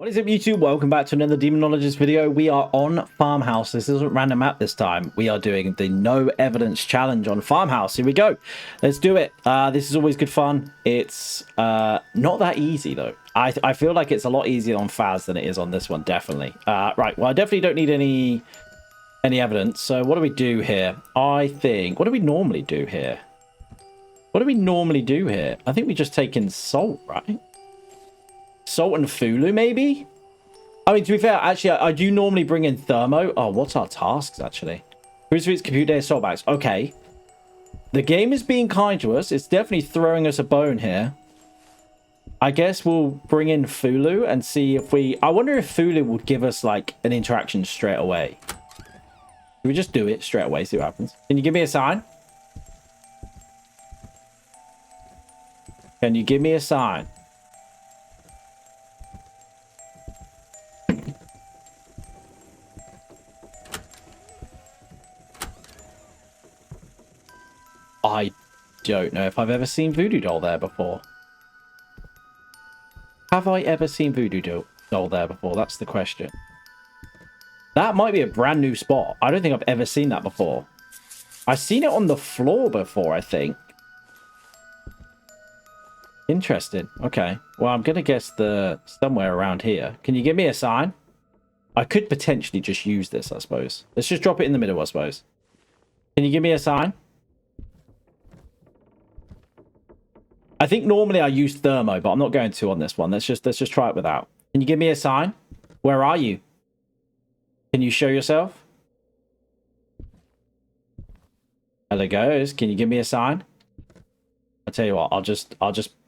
What is up, YouTube? Welcome back to another Demonologist video. We are on Farmhouse. This isn't random map this time. We are doing the no evidence challenge on Farmhouse. Here we go. Let's do it. This is always good fun. It's not that easy though. I feel like it's a lot easier on Faz than it is on this one, definitely. Right, well, I definitely don't need any evidence. So what do we do here? I think, what do we normally do here? What do we normally do here? I think we just take in salt, right? Salt and Fulu, maybe? I mean, to be fair, actually, I do normally bring in Thermo. Oh, what's our tasks, actually? Crucifix, Compute Day, Salt Bags. Okay. The game is being kind to us. It's definitely throwing us a bone here. I guess we'll bring in Fulu and see if we... I wonder if Fulu would give us, like, an interaction straight away. Should we just do it straight away, see what happens? Can you give me a sign? Can you give me a sign? I don't know if I've ever seen Voodoo Doll there before. Have I ever seen Voodoo Doll there before? That's the question. That might be a brand new spot. I don't think I've ever seen that before. I've seen it on the floor before, I think. Interesting. Okay. Well, I'm going to guess somewhere around here. Can you give me a sign? I could potentially just use this, I suppose. Let's just drop it in the middle, I suppose. Can you give me a sign? I think normally I use Thermo, but I'm not going to on this one. Let's just try it without. Can you give me a sign? Where are you? Can you show yourself? Hello, goes. Can you give me a sign? I'll tell you what.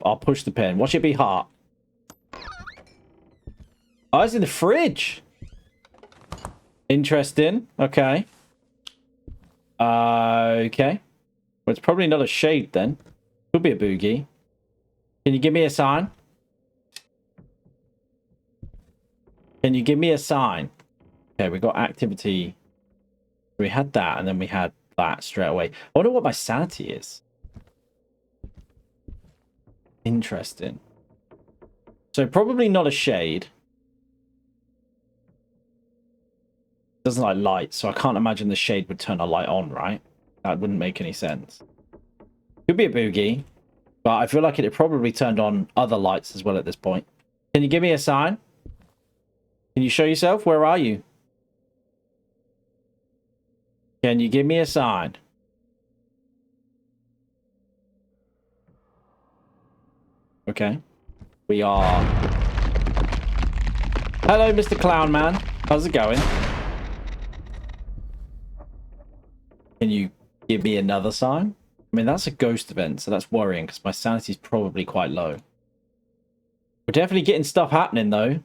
I'll push the pen. Watch it be heart. Oh, it's in the fridge. Interesting. Okay. Okay. Well, it's probably not a shade then. Could be a boogie. Can you give me a sign? Can you give me a sign? Okay, we got activity. We had that, and then we had that straight away. I wonder what my sanity is. Interesting. So probably not a shade. Doesn't like light, so I can't imagine the shade would turn a light on, right? That wouldn't make any sense. Could be a boogie. But I feel like it probably turned on other lights as well at this point. Can you give me a sign? Can you show yourself? Where are you? Can you give me a sign? Okay. We are... Hello, Mr. Clown Man. How's it going? Can you give me another sign? I mean, that's a ghost event, so that's worrying because my sanity is probably quite low. We're definitely getting stuff happening, though.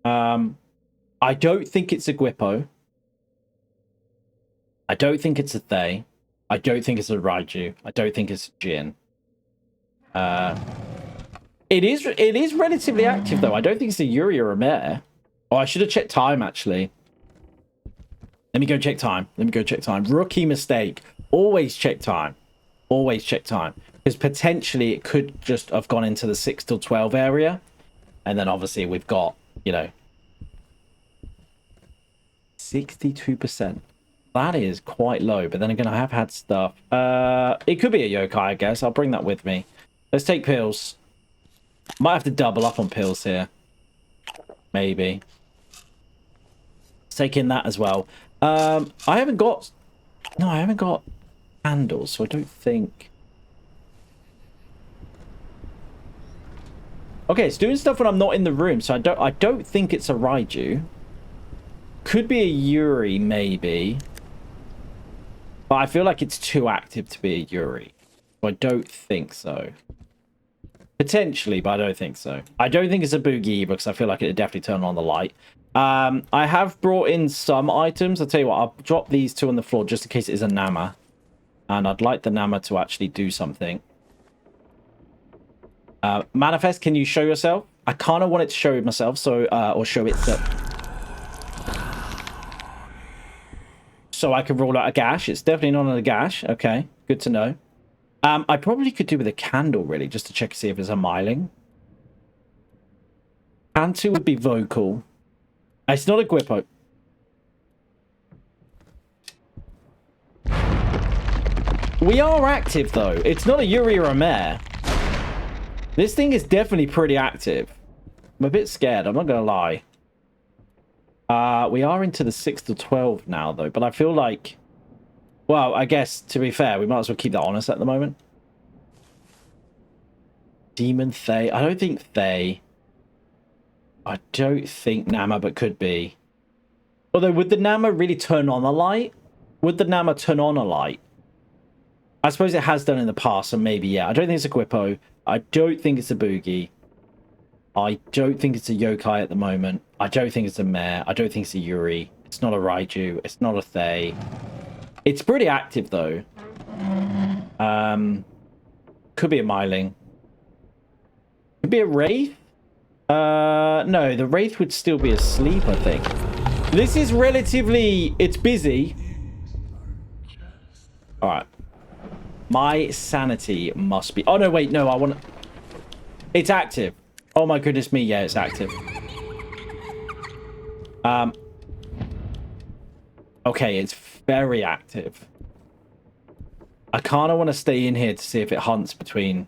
I don't think it's a Gwippo. I don't think it's a Thay. I don't think it's a Raiju. I don't think it's a Jin. It is relatively active, though. I don't think it's a Yuri or a Mare. Oh, I should have checked time, actually. Let me go check time. Let me go check time. Rookie mistake. Always check time. Always check time, because potentially it could just have gone into the 6 till 12 area, and then obviously we've got, you know, 62%. That is quite low, but then again, I have had stuff. It could be a yokai, I guess. I'll bring that with me. Let's take pills. Might have to double up on pills here. Maybe. Let's take in that as well. I haven't got candles, so I don't think... Okay, it's doing stuff when I'm not in the room, so I don't think it's a Raiju. Could be a Yuri, maybe. But I feel like it's too active to be a Yuri. So I don't think so. Potentially, but I don't think so. I don't think it's a Boogie, because I feel like it'd definitely turn on the light. I have brought in some items. I'll tell you what, I'll drop these two on the floor just in case it is a Nama. And I'd like the Nama to actually do something. Manifest, can you show yourself? I kind of want it to show myself, so or show it so I can roll out a gash. It's definitely not a gash. Okay, good to know. I probably could do with a candle, really, just to check to see if there's a miling. Antu would be vocal. It's not a Guipo. We are active, though. It's not a Yuri or a Mare. This thing is definitely pretty active. I'm a bit scared, I'm not going to lie. We are into the 6 to 12 now, though. But I feel like... Well, I guess, to be fair, we might as well keep that on us at the moment. Demon Thay. I don't think Thay. I don't think Nama, but could be. Although, would the Nama really turn on a light? Would the Nama turn on a light? I suppose it has done in the past, so maybe, yeah. I don't think it's a Guipo. I don't think it's a Boogie. I don't think it's a Yokai at the moment. I don't think it's a Mare. I don't think it's a Yuri. It's not a Raiju. It's not a Thay. It's pretty active, though. Could be a Myling. Could be a Wraith. No, the Wraith would still be asleep, I think. This is relatively... It's busy. Alright. My sanity must be... Oh, no, wait. No, I want... It's active. Oh, my goodness me. Yeah, it's active. Okay, it's very active. I kind of want to stay in here to see if it hunts between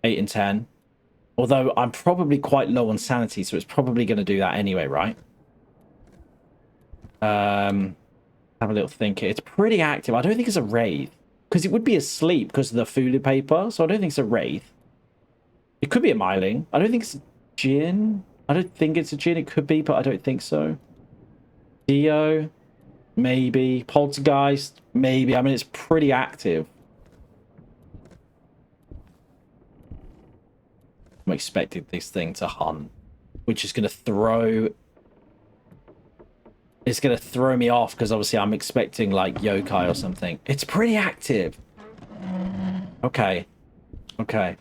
8 and 10. Although I'm probably quite low on sanity, so it's probably going to do that anyway, right? Have a little think here. It's pretty active. I don't think it's a Wraith. Because it would be asleep because of the Fulu paper. So I don't think it's a Wraith. It could be a Myling. I don't think it's a Jinn. I don't think it's a Jinn. It could be, but I don't think so. Dio. Maybe. Poltergeist. Maybe. I mean, it's pretty active. I'm expecting this thing to hunt. Which is going to throw... It's going to throw me off because obviously I'm expecting like Yokai or something. It's pretty active. Okay. Okay.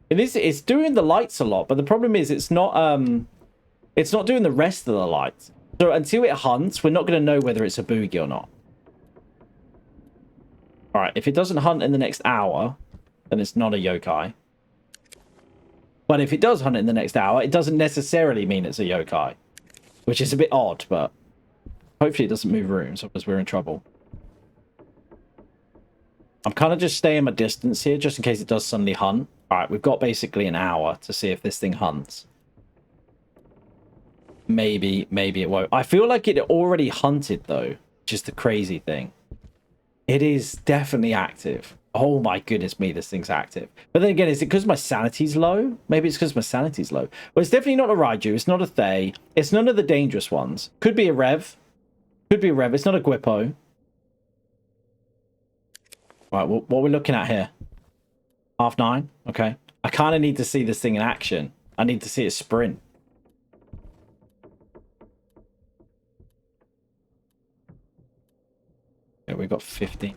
It's doing the lights a lot, but the problem is it's not doing the rest of the lights. So until it hunts, we're not going to know whether it's a Boogie or not. All right, if it doesn't hunt in the next hour, then it's not a Yokai. But if it does hunt in the next hour, it doesn't necessarily mean it's a Yokai. Which is a bit odd, but hopefully it doesn't move rooms, otherwise we're in trouble. I'm kind of just staying my distance here, just in case it does suddenly hunt. Alright, we've got basically an hour to see if this thing hunts. Maybe it won't. I feel like it already hunted, though, which is the crazy thing. It is definitely active. Oh my goodness me, this thing's active. But then again, is it because my sanity's low? Maybe it's because my sanity's low. Well, it's definitely not a Raiju. It's not a Thay. It's none of the dangerous ones. Could be a Rev. Could be a Rev. It's not a Guipo. Right, what we're looking at here? 9:30? Okay. I kind of need to see this thing in action. I need to see it sprint. Okay, we've got 50.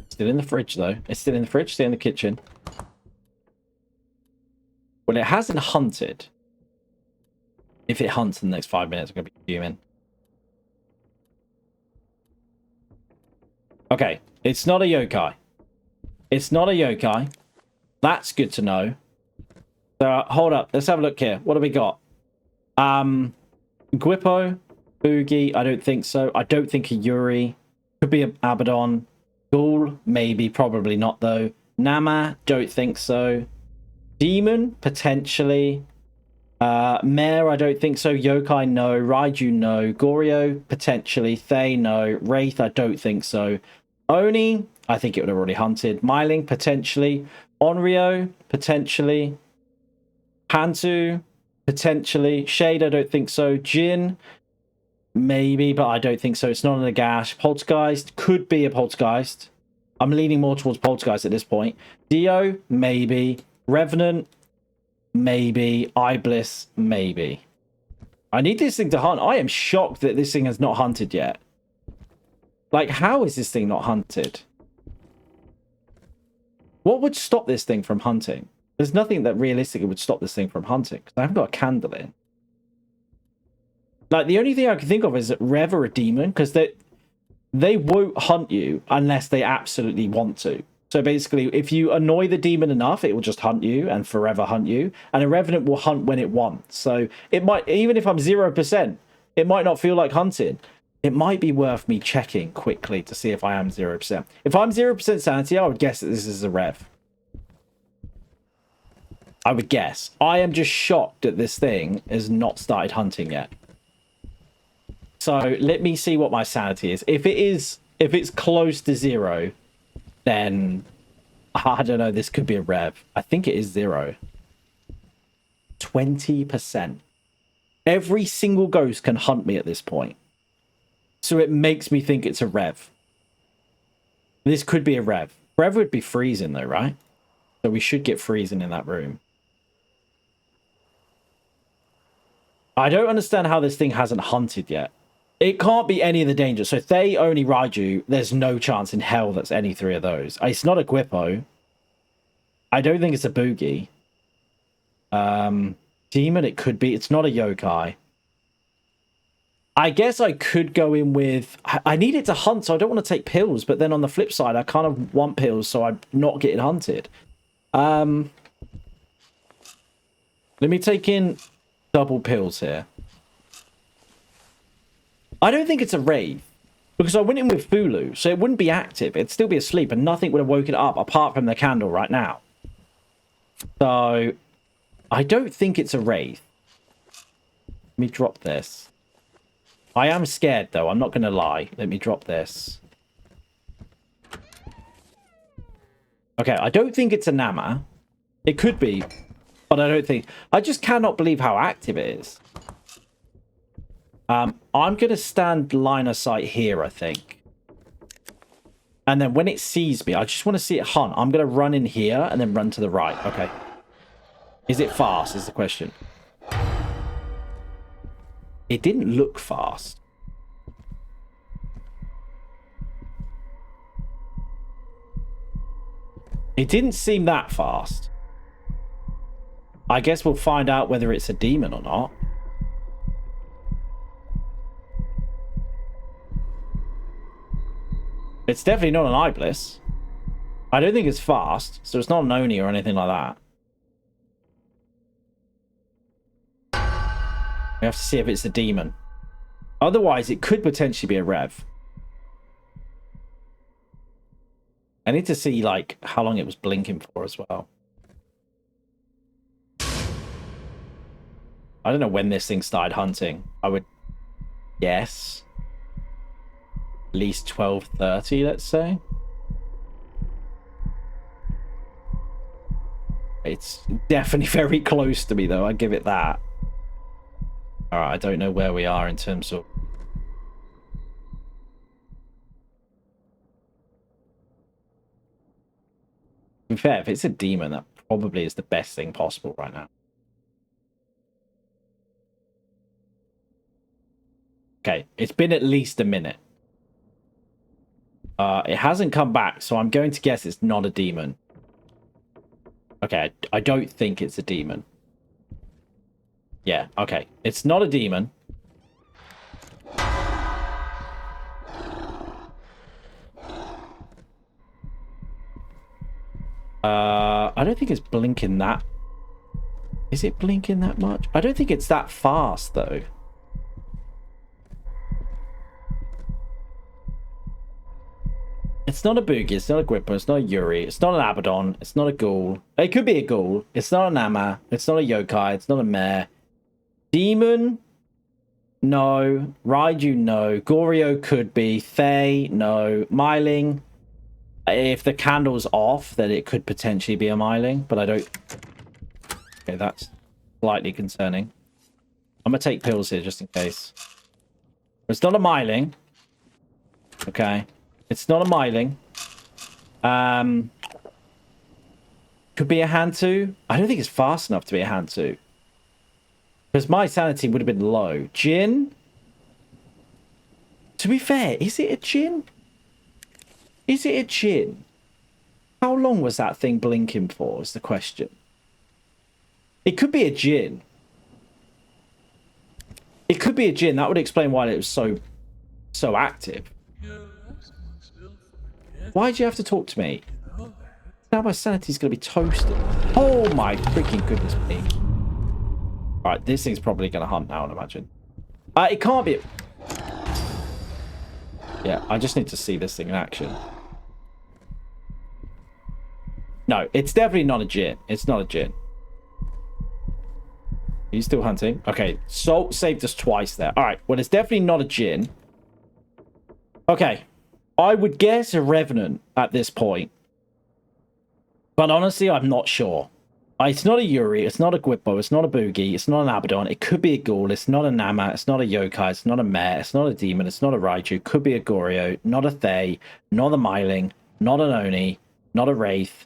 Still in the fridge, though. It's still in the fridge, still in the kitchen. Well, it hasn't hunted. If it hunts in the next 5 minutes, I'm going to be fuming. Okay, it's not a Yokai. It's not a Yokai. That's good to know. So, hold up. Let's have a look here. What do we got? Guipo, Boogie, I don't think so. I don't think a Yuri. Could be an Abaddon. Ghoul, maybe, probably not, though. Nama, don't think so. Demon, potentially. Mare, I don't think so. Yokai, no. Raiju, no. Goryo, potentially. Thay, no. Wraith, I don't think so. Oni, I think it would have already hunted. Myling, potentially. Onryo, potentially. Pantu, potentially. Shade, I don't think so. Jin, maybe, but I don't think so. It's not a Nagash. Poltergeist, could be a Poltergeist. I'm leaning more towards Poltergeist at this point. Dio, maybe. Revenant, maybe. Iblis, maybe. I need this thing to hunt. I am shocked that this thing has not hunted yet. Like, how is this thing not hunted? What would stop this thing from hunting? There's nothing that realistically would stop this thing from hunting, because I haven't got a candle in. Like, the only thing I can think of is that Rev or a demon, because they won't hunt you unless they absolutely want to. So basically, if you annoy the demon enough, it will just hunt you and forever hunt you. And a revenant will hunt when it wants. So it might, even if I'm 0%, it might not feel like hunting. It might be worth me checking quickly to see if I am 0%. If I'm 0% sanity, I would guess that this is a rev. I would guess. I am just shocked that this thing has not started hunting yet. So let me see what my sanity is. If it's close to 0, then I don't know, this could be a rev. I think it is 0. 20%. Every single ghost can hunt me at this point. So it makes me think it's a rev. This could be a rev. Rev would be freezing though, right? So we should get freezing in that room. I don't understand how this thing hasn't hunted yet. It can't be any of the dangers. So if they only Raiju, there's no chance in hell that's any 3 of those. It's not a Guipo. I don't think it's a Boogie. Demon, it could be. It's not a Yokai. I guess I could go in with... I need it to hunt, so I don't want to take pills. But then on the flip side, I kind of want pills, so I'm not getting hunted. Let me take in double pills here. I don't think it's a rave. Because I went in with Fulu, so it wouldn't be active. It'd still be asleep, and nothing would have woken it up apart from the candle right now. So, I don't think it's a rave. Let me drop this. I am scared, though. I'm not going to lie. Let me drop this. Okay, I don't think it's a Nama. It could be, but I don't think... I just cannot believe how active it is. I'm going to stand line of sight here, I think. And then when it sees me, I just want to see it hunt. I'm going to run in here and then run to the right. Okay. Is it fast, is the question. It didn't look fast. It didn't seem that fast. I guess we'll find out whether it's a demon or not. It's definitely not an Iblis. I don't think it's fast, so it's not an Oni or anything like that. We have to see if it's a demon. Otherwise, it could potentially be a rev. I need to see, like, how long it was blinking for as well. I don't know when this thing started hunting. I would guess at least 12:30, let's say. It's definitely very close to me, though. I give it that. All right, I don't know where we are in terms of... To be fair, if it's a demon, that probably is the best thing possible right now. Okay, it's been at least a minute. It hasn't come back, so I'm going to guess it's not a demon. Okay, I don't think it's a demon. Yeah, okay. It's not a demon. I don't think it's blinking that. Is it blinking that much? I don't think it's that fast, though. It's not a Boogie, it's not a Gripper, it's not a Yuri, it's not an Abaddon, it's not a Ghoul. It could be a Ghoul. It's not an Nama, it's not a Yokai, it's not a Mare. Demon? No. Raiju? No. Goryo could be. Fae? No. Myling? If the candle's off, then it could potentially be a Myling, but I don't... Okay, that's slightly concerning. I'm going to take pills here just in case. It's not a Myling. Okay. It's not a Myling. Could be a Hantu. I don't think it's fast enough to be a Hantu. Because my sanity would have been low. Jinn? To be fair, is it a Jinn? Is it a Jinn? How long was that thing blinking for, is the question. It could be a Jinn. It could be a Jinn. That would explain why it was so active. Why'd you have to talk to me? now my sanity's going to be toasted. Oh my freaking goodness me. Alright, this thing's probably going to hunt now, I'd imagine. It can't be... Yeah, I just need to see this thing in action. No, it's definitely not a djinn. It's not a djinn. He's still hunting. Okay, Salt saved us twice there. Alright, well, it's definitely not a djinn. Okay. I would guess a revenant at this point. But honestly, I'm not sure. It's not a Yuri, it's not a Gwippo, it's not a Boogie, it's not an Abaddon, it could be a Ghoul, it's not a Nama, it's not a Yokai, it's not a Mare, it's not a Demon, it's not a Raiju, could be a Goryo, not a Thay, not a Myling, not an Oni, not a Wraith,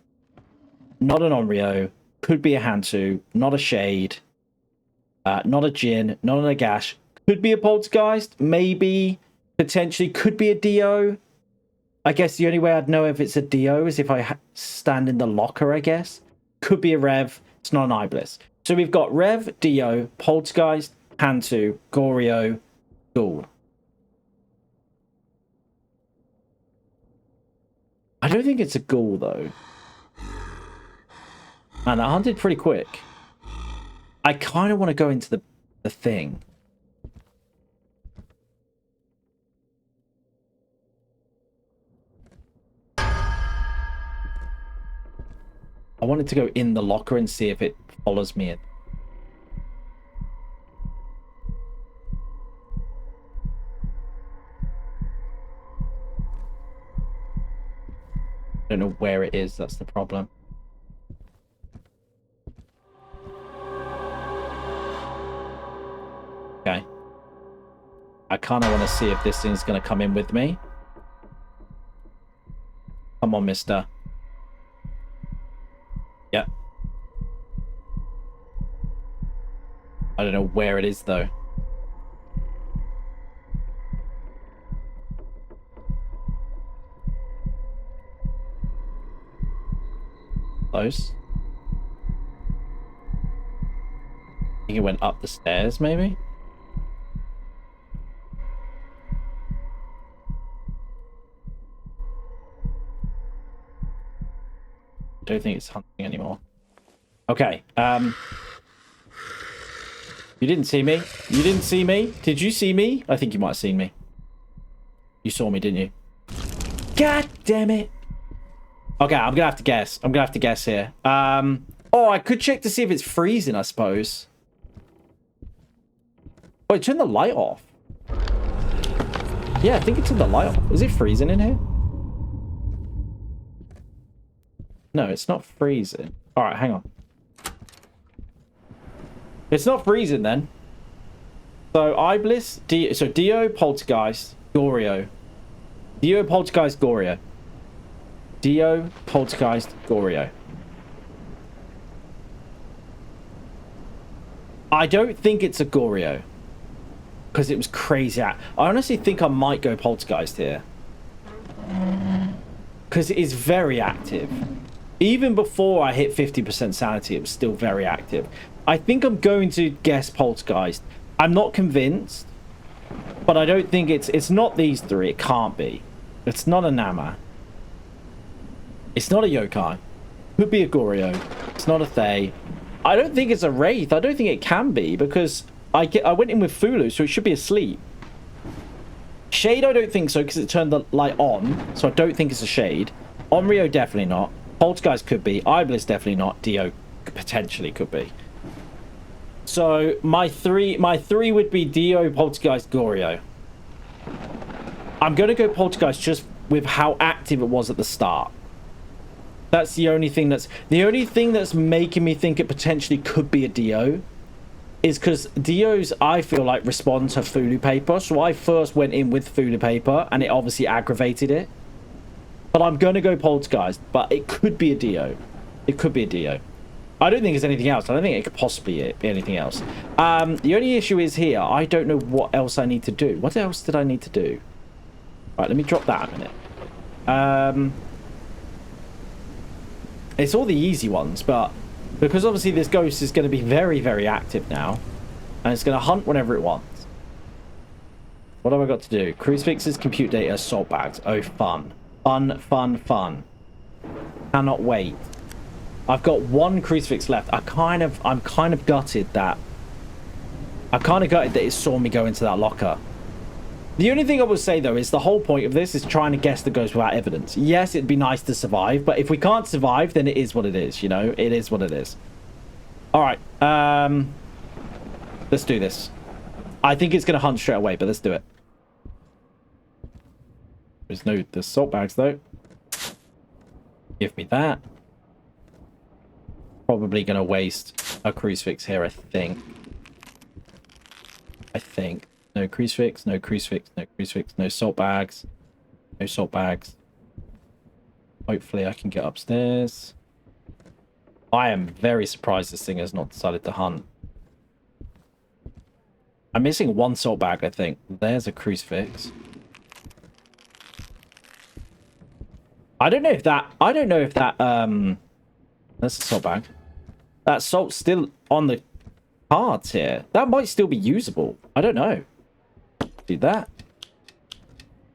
not an Onryo, could be a Hantu, not a Shade, not a Djinn, not an Nagash, could be a Poltergeist, maybe, potentially, could be a Dio. I guess the only way I'd know if it's a Dio is if I stand in the locker, I guess. Could be a Rev. It's not an Iblis. So we've got Rev, Dio, Poltergeist, Hantu, Goryo, Ghoul. I don't think it's a Ghoul, though. And that hunted pretty quick. I kind of want to go into the thing. I wanted to go in the locker and see if it follows me in. I don't know where it is, that's the problem. Okay. I kind of want to see if this thing's going to come in with me. Come on, mister. Yep. I don't know where it is, though. Close. I think it went up the stairs, maybe? I don't think it's hunting anymore. Okay. You didn't see me? You didn't see me? Did you see me? I think you might have seen me. You saw me, didn't you? God damn it. Okay, I'm gonna have to guess. I'm gonna have to guess here. Oh, I could check to see if it's freezing, I suppose. Oh, turn the light off. Yeah, I think it's in the light off. Is it freezing in here? No, it's not freezing. Alright, hang on. It's not freezing then. So, Iblis, Dio, Poltergeist, Goryo. Dio, Poltergeist, Goryo. Dio, Poltergeist, Goryo. I don't think it's a Goryo. Because it was crazy. I honestly think I might go Poltergeist here. Because it is very active. Even before I hit 50% sanity, it was still very active. I think I'm going to guess Poltergeist. I'm not convinced, but I don't think it's not these three. It can't be. It's not a Nama. It's not a Yokai. Could be a Goryo. It's not a Thay. I don't think it's a Wraith. I don't think it can be because I went in with Fulu, so it should be asleep. Shade, I don't think so because it turned the light on, so I don't think it's a Shade. Onryo, definitely not. Poltergeist could be. Iblis, definitely not. Dio potentially could be. So my three would be Dio, Poltergeist, Goryo. I'm going to go Poltergeist just with how active it was at the start. That's the only thing that's making me think it potentially could be a Dio. Is because Dio's, I feel like, respond to Fulu paper. So I first went in with Fulu paper and it obviously aggravated it. But I'm going to go Poltergeist, but it could be a Dio. It could be a Dio. I don't think it's anything else. I don't think it could possibly be anything else. The only issue is here, I don't know what else I need to do. What else did I need to do? Right, let me drop that a minute. It's all the easy ones, but because obviously this ghost is going to be very, very active now, and it's going to hunt whenever it wants. What have I got to do? Crucifixes, compute data, salt bags. Oh, fun. Fun, fun, fun. Cannot wait. I've got one crucifix left. I'm kind of gutted that. I'm kind of gutted that it saw me go into that locker. The only thing I will say, though, is the whole point of this is trying to guess the ghost without evidence. Yes, it'd be nice to survive, but if we can't survive, then it is what it is, you know? It is what it is. All right. Let's do this. I think it's going to hunt straight away, but let's do it. There's salt bags, though. Give me that. Probably going to waste a crucifix here, I think. No crucifix, no crucifix, no crucifix, no salt bags. No salt bags. Hopefully I can get upstairs. I am very surprised this thing has not decided to hunt. I'm missing one salt bag, I think. There's a crucifix. I don't know if that that's a salt bag. That salt's still on the cards here. That might still be usable. I don't know. Do that.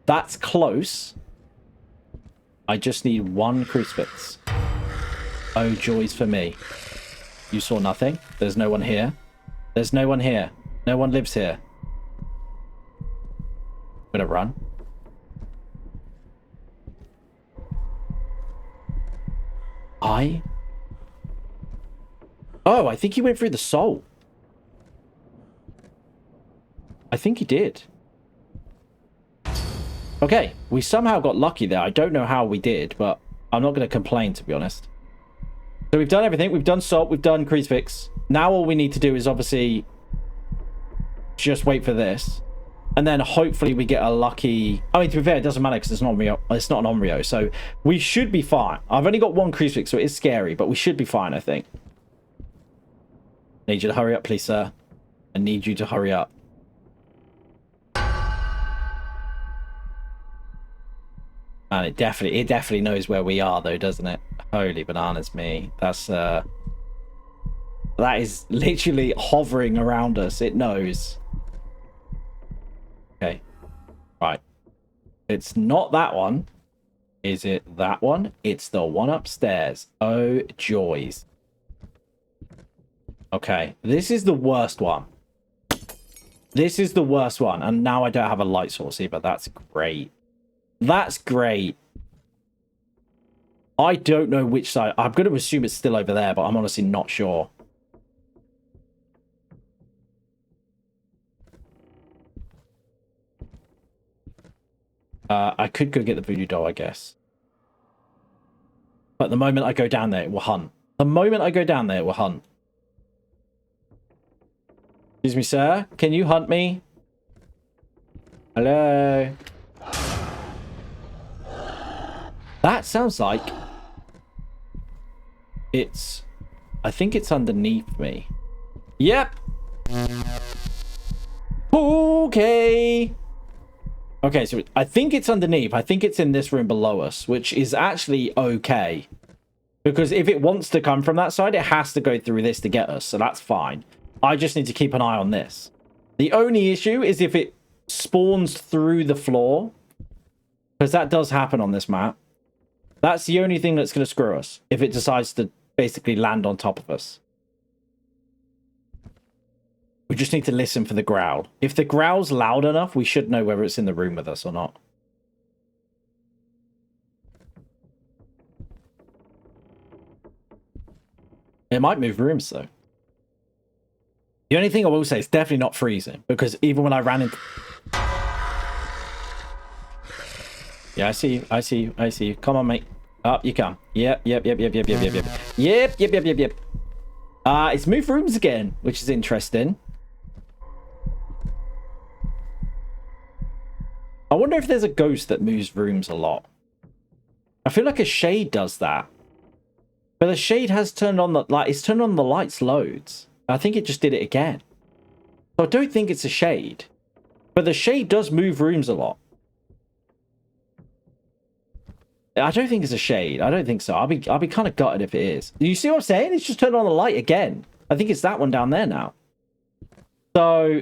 That's close. I just need one crucifix. Oh, joys for me. You saw nothing. There's no one here. There's no one here. No one lives here. I'm gonna run. Oh, I think he went through the soul. I think he did. Okay, we somehow got lucky there. I don't know how we did, but I'm not going to complain, to be honest. So we've done everything. We've done salt. We've done crucifix. Now all we need to do is obviously just wait for this. And then hopefully we get a lucky... I mean, to be fair, it doesn't matter because it's not an Onryo. So we should be fine. I've only got one crucifix, so it is scary, but we should be fine, I think. Need you to hurry up, please, sir. I need you to hurry up. And it definitely knows where we are, though, doesn't it? Holy bananas me. That is literally hovering around us. It knows. Okay. Right. It's not that one. Is it that one? It's the one upstairs. Oh, joys. Okay. This is the worst one. This is the worst one. And now I don't have a light source either. That's great. That's great. I don't know which side. I'm going to assume it's still over there, but I'm honestly not sure. I could go get the voodoo doll, I guess. But the moment I go down there, it will hunt. The moment I go down there, it will hunt. Excuse me, sir. Can you hunt me? Hello? That sounds like it's... I think it's underneath me. Yep. Okay. Okay, so I think it's underneath. I think it's in this room below us, which is actually okay. Because if it wants to come from that side, it has to go through this to get us, so that's fine. I just need to keep an eye on this. The only issue is if it spawns through the floor, because that does happen on this map. That's the only thing that's going to screw us, if it decides to basically land on top of us. We just need to listen for the growl. If the growl's loud enough, we should know whether it's in the room with us or not. It might move rooms, though. The only thing I will say is definitely not freezing, because even when I ran into... Yeah, I see you. I see you. I see you. Come on, mate. Up you come. Yep. It's moved rooms again, which is interesting. I wonder if there's a ghost that moves rooms a lot. I feel like a shade does that. But the shade has turned on the light. It's turned on the lights loads. I think it just did it again. So I don't think it's a shade. But the shade does move rooms a lot. I don't think it's a shade. I don't think so. I'll be kind of gutted if it is. You see what I'm saying? It's just turned on the light again. I think it's that one down there now. So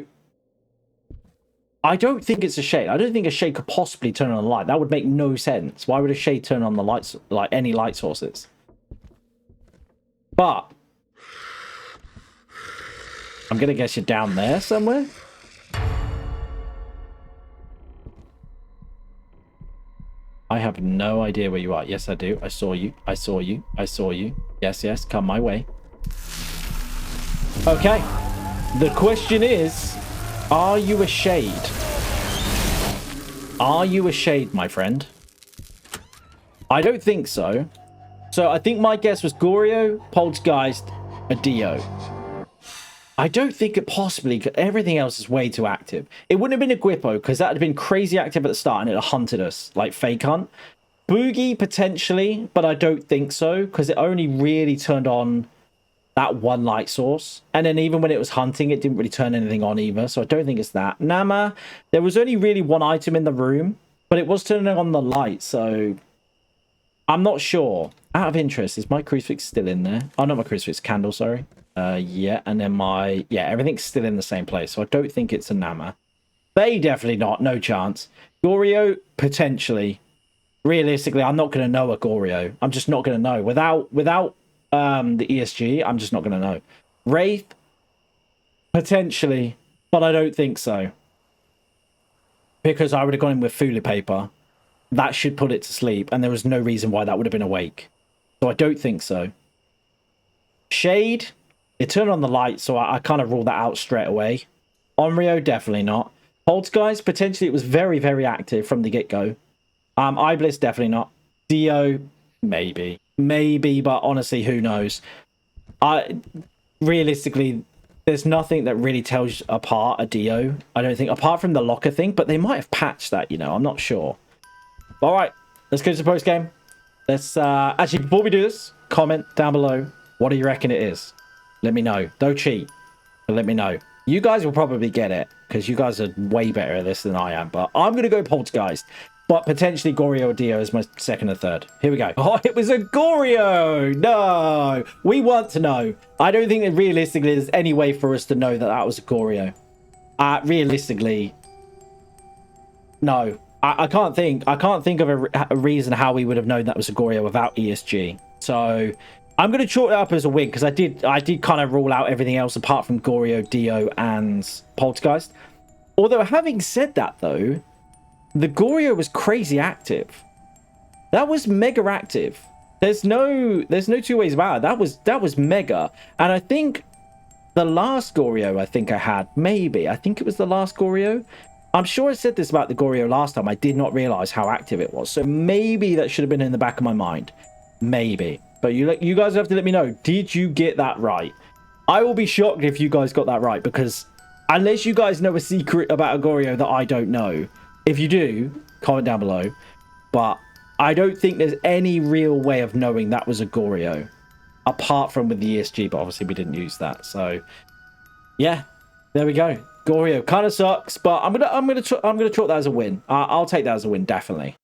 I don't think it's a shade. I don't think a shade could possibly turn on a light. That would make no sense. Why would a shade turn on the lights, like any light sources? But I'm gonna guess you're down there somewhere. I have no idea where you are. Yes, I do. I saw you. I saw you. I saw you. Yes, yes. Come my way. Okay. The question is, are you a shade? Are you a shade, my friend? I don't think so. So I think my guess was Goryo, Poltergeist, a Dio. I don't think it possibly could. Everything else is way too active. It wouldn't have been a Guippo because that would have been crazy active at the start and it hunted us like fake hunt. Boogie potentially, but I don't think so because it only really turned on that one light source. And then even when it was hunting, it didn't really turn anything on either. So I don't think it's that. Nama, there was only really one item in the room, but it was turning on the light. So I'm not sure. Out of interest, is my crucifix still in there? Oh, not my crucifix, candle, sorry. Yeah, and then everything's still in the same place. So I don't think it's a Nama. They definitely not. No chance. Goryo, potentially. Realistically, I'm not going to know a Goryo. I'm just not going to know. Without the ESG, I'm just not going to know. Wraith, potentially, but I don't think so. Because I would have gone in with Fula paper. That should put it to sleep, and there was no reason why that would have been awake. So I don't think so. Shade, it turned on the light, so I kind of ruled that out straight away. Onryo, definitely not. Poltergeist, potentially it was very, very active from the get-go. Iblis, definitely not. Dio, maybe. Maybe, but honestly, who knows? Realistically, there's nothing that really tells apart a Dio. I don't think, apart from the locker thing, but they might have patched that, you know. I'm not sure. All right, let's go to the post-game. Let's, actually, before we do this, comment down below. What do you reckon it is? Let me know. Don't cheat, but let me know. You guys will probably get it, because you guys are way better at this than I am, but I'm going to go Poltergeist. But potentially Goryo or Dio is my second or third. Here we go. Oh, it was a Goryo! No! We want to know. I don't think that realistically there's any way for us to know that that was a Goryo. Realistically, no. I can't think of a reason how we would have known that was a Goryo without ESG. So I'm going to chalk it up as a win because I did kind of rule out everything else apart from Goryo, Dio, and Poltergeist. Although having said that though, the Goryo was crazy active. That was mega active. There's no two ways about it. That was mega. And I think the last Goryo I had, I think it was the last Goryo. I'm sure I said this about the Goryo last time. I did not realize how active it was. So maybe that should have been in the back of my mind. Maybe. But you guys have to let me know. Did you get that right? I will be shocked if you guys got that right. Because unless you guys know a secret about a Goryo that I don't know. If you do, comment down below. But I don't think there's any real way of knowing that was a Goryo. Apart from with the ESG. But obviously we didn't use that. So yeah. There we go. Goryo kind of sucks, but I'm gonna chalk that as a win. I'll take that as a win, definitely.